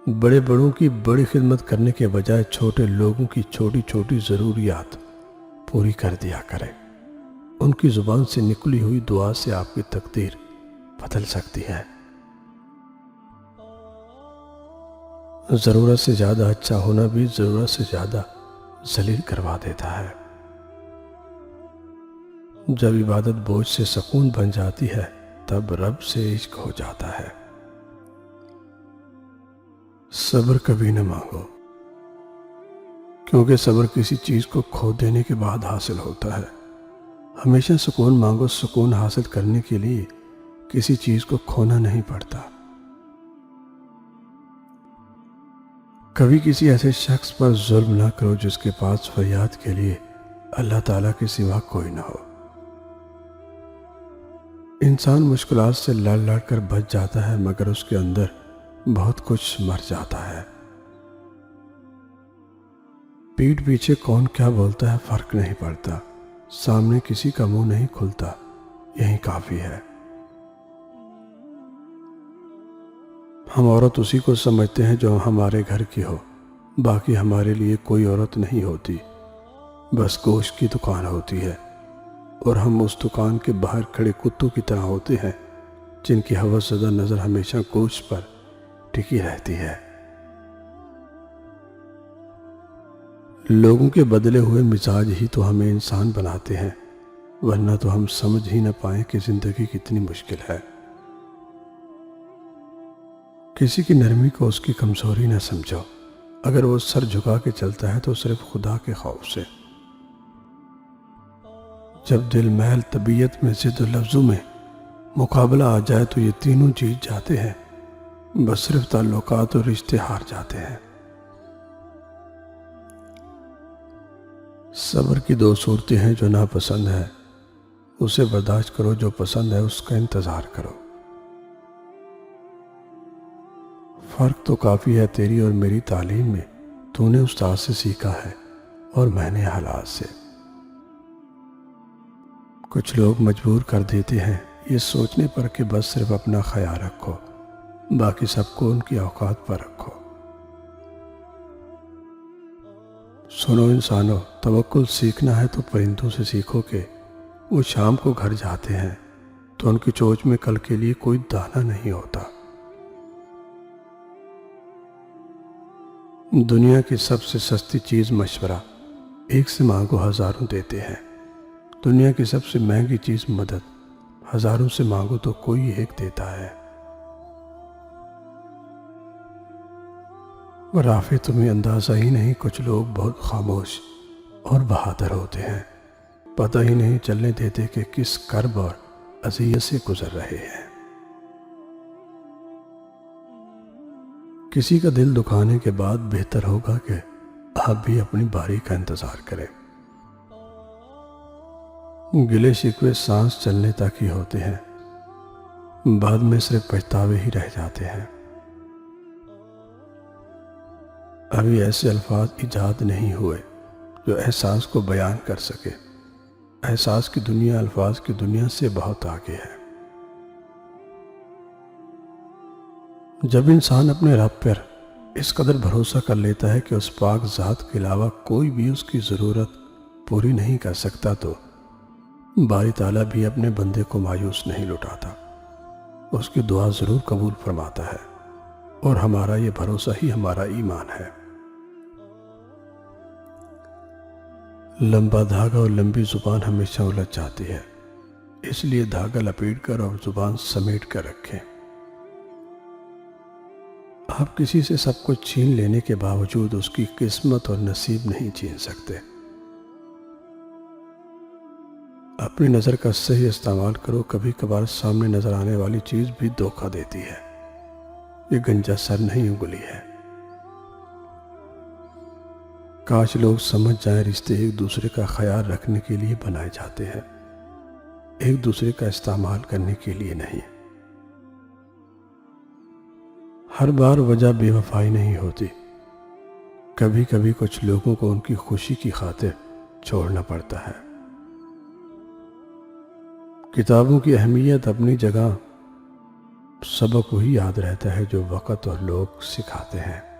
بڑے بڑوں کی بڑی خدمت کرنے کے بجائے چھوٹے لوگوں کی چھوٹی چھوٹی ضروریات پوری کر دیا کریں۔ ان کی زبان سے نکلی ہوئی دعا سے آپ کی تقدیر بدل سکتی ہے۔ ضرورت سے زیادہ اچھا ہونا بھی ضرورت سے زیادہ ذلیل کروا دیتا ہے۔ جب عبادت بوجھ سے سکون بن جاتی ہے تب رب سے عشق ہو جاتا ہے۔ صبر کبھی نہ مانگو، کیونکہ صبر کسی چیز کو کھو دینے کے بعد حاصل ہوتا ہے۔ ہمیشہ سکون مانگو، سکون حاصل کرنے کے لیے کسی چیز کو کھونا نہیں پڑتا۔ کبھی کسی ایسے شخص پر ظلم نہ کرو جس کے پاس فریاد کے لیے اللہ تعالیٰ کے سوا کوئی نہ ہو۔ انسان مشکلات سے لڑ لڑ کر بچ جاتا ہے، مگر اس کے اندر بہت کچھ مر جاتا ہے۔ پیٹھ پیچھے کون کیا بولتا ہے فرق نہیں پڑتا، سامنے کسی کا منہ نہیں کھلتا، یہی کافی ہے۔ ہم عورت اسی کو سمجھتے ہیں جو ہمارے گھر کی ہو، باقی ہمارے لیے کوئی عورت نہیں ہوتی، بس گوشت کی دکان ہوتی ہے، اور ہم اس دکان کے باہر کھڑے کتوں کی طرح ہوتے ہیں جن کی ہوس زدہ نظر ہمیشہ گوشت پر ٹکی رہتی ہے۔ لوگوں کے بدلے ہوئے مزاج ہی تو ہمیں انسان بناتے ہیں، ورنہ تو ہم سمجھ ہی نہ پائیں کہ زندگی کتنی مشکل ہے۔ کسی کی نرمی کو اس کی کمزوری نہ سمجھو، اگر وہ سر جھکا کے چلتا ہے تو صرف خدا کے خوف سے۔ جب دل محل طبیعت میں ضد و لفظوں میں مقابلہ آ جائے تو یہ تینوں جیت جاتے ہیں، بس صرف تعلقات اور رشتے ہار جاتے ہیں۔ صبر کی دو صورتیں ہیں، جو ناپسند ہے اسے برداشت کرو، جو پسند ہے اس کا انتظار کرو۔ فرق تو کافی ہے تیری اور میری تعلیم میں، تو نے استاد سے سیکھا ہے اور میں نے حالات سے۔ کچھ لوگ مجبور کر دیتے ہیں یہ سوچنے پر کہ بس صرف اپنا خیال رکھو، باقی سب کو ان کی اوقات پر رکھو۔ سنو انسانوں، توکل سیکھنا ہے تو پرندوں سے سیکھو کہ وہ شام کو گھر جاتے ہیں تو ان کی چونچ میں کل کے لیے کوئی دانہ نہیں ہوتا۔ دنیا کی سب سے سستی چیز مشورہ، ایک سے مانگو ہزاروں دیتے ہیں۔ دنیا کی سب سے مہنگی چیز مدد، ہزاروں سے مانگو تو کوئی ایک دیتا ہے۔ رافع تمہیں اندازہ ہی نہیں، کچھ لوگ بہت خاموش اور بہادر ہوتے ہیں، پتہ ہی نہیں چلنے دیتے کہ کس کرب اور اذیت سے گزر رہے ہیں۔ کسی کا دل دکھانے کے بعد بہتر ہوگا کہ آپ بھی اپنی باری کا انتظار کریں۔ گلے شکوے سانس چلنے تک ہی ہوتے ہیں، بعد میں صرف پچھتاوے ہی رہ جاتے ہیں۔ ابھی ایسے الفاظ ایجاد نہیں ہوئے جو احساس کو بیان کر سکے۔ احساس کی دنیا الفاظ کی دنیا سے بہت آگے ہے۔ جب انسان اپنے رب پر اس قدر بھروسہ کر لیتا ہے کہ اس پاک ذات کے علاوہ کوئی بھی اس کی ضرورت پوری نہیں کر سکتا، تو باری تعالیٰ بھی اپنے بندے کو مایوس نہیں لٹاتا، اس کی دعا ضرور قبول فرماتا ہے، اور ہمارا یہ بھروسہ ہی ہمارا ایمان ہے۔ لمبا دھاگا اور لمبی زبان ہمیشہ الجھ جاتی ہے، اس لیے دھاگا لپیٹ کر اور زبان سمیٹ کر رکھیں۔ آپ کسی سے سب کچھ چھین لینے کے باوجود اس کی قسمت اور نصیب نہیں چھین سکتے۔ اپنی نظر کا صحیح استعمال کرو، کبھی کبھار سامنے نظر آنے والی چیز بھی دھوکہ دیتی ہے، یہ گنجا سر نہیں انگلی ہے۔ کاش لوگ سمجھ جائیں رشتے ایک دوسرے کا خیال رکھنے کے لیے بنائے جاتے ہیں، ایک دوسرے کا استعمال کرنے کے لیے نہیں۔ ہر بار وجہ بے وفائی نہیں ہوتی، کبھی کبھی کچھ لوگوں کو ان کی خوشی کی خاطر چھوڑنا پڑتا ہے۔ کتابوں کی اہمیت اپنی جگہ سبق وہی یاد رہتا ہے جو وقت اور لوگ سکھاتے ہیں۔